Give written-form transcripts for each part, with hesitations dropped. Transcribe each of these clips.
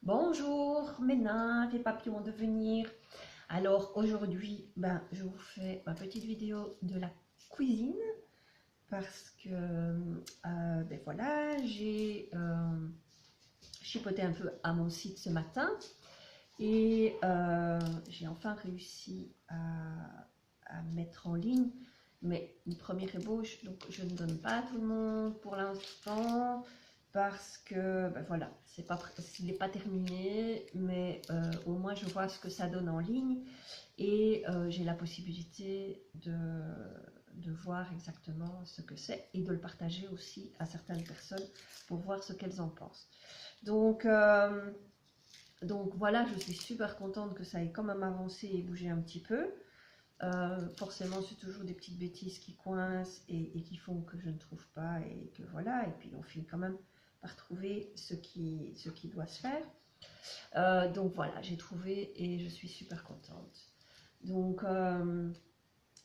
Bonjour mes nymphes et papillons de venir. Alors aujourd'hui, je vous fais ma petite vidéo de la cuisine parce que voilà, j'ai chipoté un peu à mon site ce matin et j'ai enfin réussi à mettre en ligne mes premières ébauches. Donc je ne donne pas à tout le monde pour l'instant parce que voilà, il n'est pas terminé, mais au moins je vois ce que ça donne en ligne et j'ai la possibilité de voir exactement ce que c'est et de le partager aussi à certaines personnes pour voir ce qu'elles en pensent. Donc, euh, donc voilà, je suis super contente que ça ait quand même avancé et bougé un petit peu. Forcément, c'est toujours des petites bêtises qui coincent et qui font que je ne trouve pas et que voilà. Et puis on finit quand même par trouver ce qui doit se faire. Donc voilà, j'ai trouvé et je suis super contente. Donc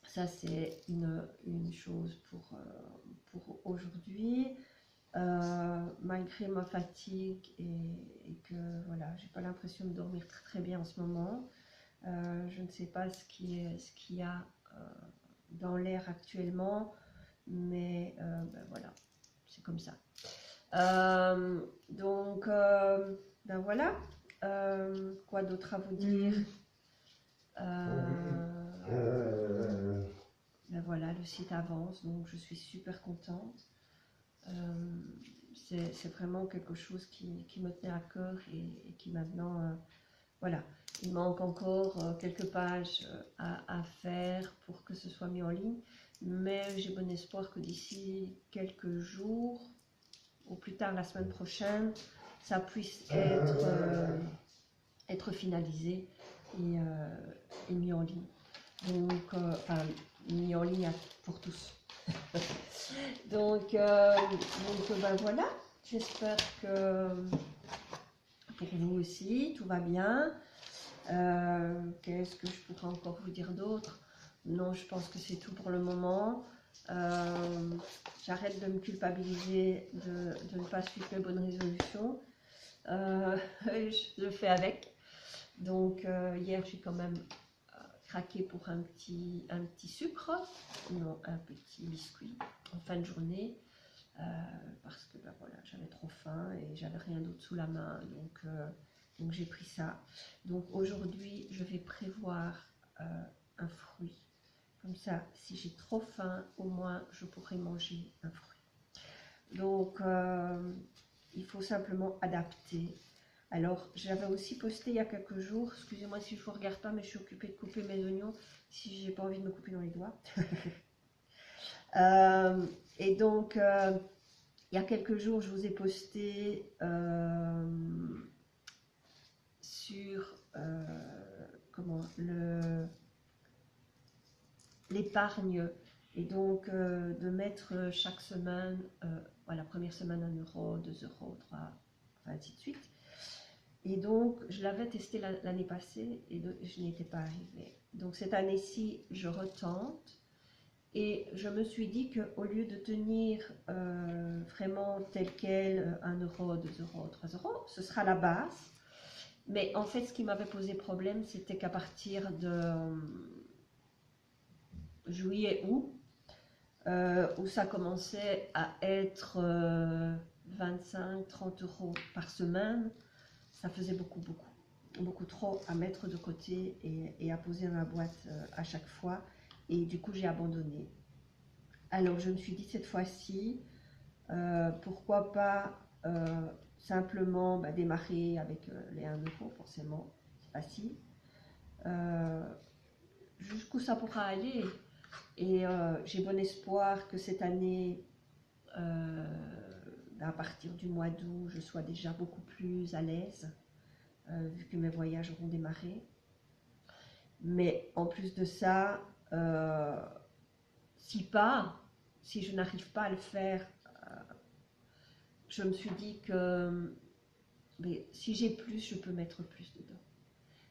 ça c'est une chose pour aujourd'hui. Malgré ma fatigue et que voilà, j'ai pas l'impression de dormir très, très bien en ce moment. Je ne sais pas ce qu'il y a euh, dans l'air actuellement, mais voilà, c'est comme ça. Donc, voilà. Quoi d'autre à vous dire? Voilà, le site avance, donc je suis super contente. Euh, c'est vraiment quelque chose qui me tenait à cœur et qui maintenant, voilà, il manque encore quelques pages à faire pour que ce soit mis en ligne, mais j'ai bon espoir que d'ici quelques jours, ou plus tard la semaine prochaine, ça puisse être finalisé et mis en ligne. Donc, enfin, mis en ligne pour tous. Donc, voilà, j'espère que pour vous aussi, tout va bien. Qu'est-ce que je pourrais encore vous dire d'autre? Non, je pense que c'est tout pour le moment. J'arrête de me culpabiliser de ne pas suivre les bonnes résolutions. Je le fais avec. Donc hier, j'ai quand même craqué pour un petit sucre, non, un petit biscuit en fin de journée. Parce que voilà, j'avais trop faim et j'avais rien d'autre sous la main, donc j'ai pris ça. Donc aujourd'hui, je vais prévoir un fruit. Comme ça, si j'ai trop faim, au moins je pourrai manger un fruit. Donc il faut simplement adapter. Alors j'avais aussi posté il y a quelques jours, excusez-moi si je ne vous regarde pas, mais je suis occupée de couper mes oignons si j'ai pas envie de me couper dans les doigts. Et donc il y a quelques jours, je vous ai posté sur comment l'épargne et donc de mettre chaque semaine, la première semaine 1 euro, 2 euros, 3, enfin, ainsi de suite. Et donc, je l'avais testé l'année passée et je n'y étais pas arrivée. Donc, cette année-ci, je retente. Et je me suis dit qu'au lieu de tenir vraiment tel quel, 1 euro, 2 euros, 3 euros, ce sera la base. Mais en fait, ce qui m'avait posé problème, c'était qu'à partir de juillet-août, où ça commençait à être 25-30 euros par semaine, ça faisait beaucoup, beaucoup. Beaucoup trop à mettre de côté et à poser dans la boîte à chaque fois. Et du coup, j'ai abandonné. Alors je me suis dit cette fois-ci, pourquoi pas simplement démarrer avec les 1 euro, forcément, c'est facile. Euh, Jusqu'où ça pourra aller. Et j'ai bon espoir que cette année, à partir du mois d'août, je sois déjà beaucoup plus à l'aise, vu que mes voyages auront démarré. Mais en plus de ça, si je n'arrive pas à le faire, je me suis dit que si j'ai plus, je peux mettre plus dedans.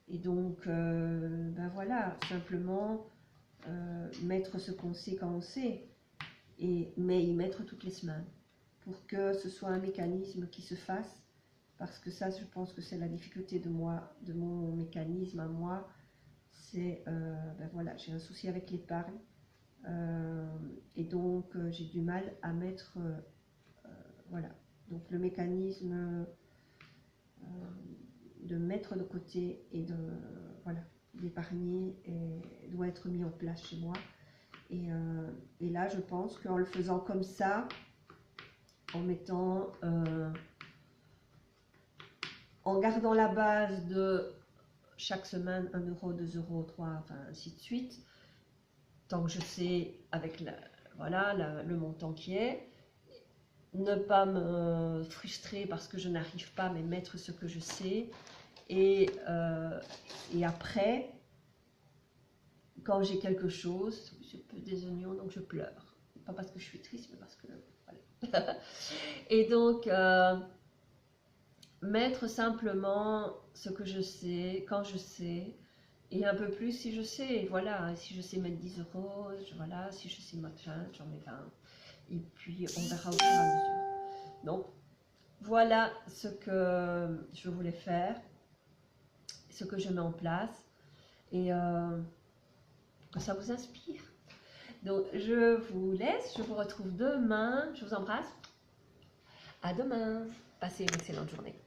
Et donc, voilà, simplement mettre ce qu'on sait quand on sait, mais y mettre toutes les semaines pour que ce soit un mécanisme qui se fasse parce que ça, je pense que c'est la difficulté de moi, de mon mécanisme à moi. C'est, ben voilà, j'ai un souci avec l'épargne. Et donc, j'ai du mal à mettre, voilà. Donc, le mécanisme de mettre de côté et de, voilà, d'épargner doit être mis en place chez moi. Et là, je pense qu'en le faisant comme ça, en mettant, en gardant la base de chaque semaine 1 euro, 2 euros, 3, enfin ainsi de suite, tant que je sais avec voilà, le montant qui est, ne pas me frustrer parce que je n'arrive pas, mais mettre ce que je sais. Et après, quand j'ai quelque chose, je peux des oignons, donc je pleure. Pas parce que je suis triste, mais parce que... Voilà. Et donc, mettre simplement ce que je sais, quand je sais, et un peu plus si je sais. Voilà, si je sais mettre 10 euros, voilà, si je sais machin, j'en mets 20. Et puis, on verra au fur et à mesure. Donc, voilà ce que je voulais faire, ce que je mets en place. Et que ça vous inspire. Donc, je vous laisse, je vous retrouve demain. Je vous embrasse. À demain. Passez une excellente journée.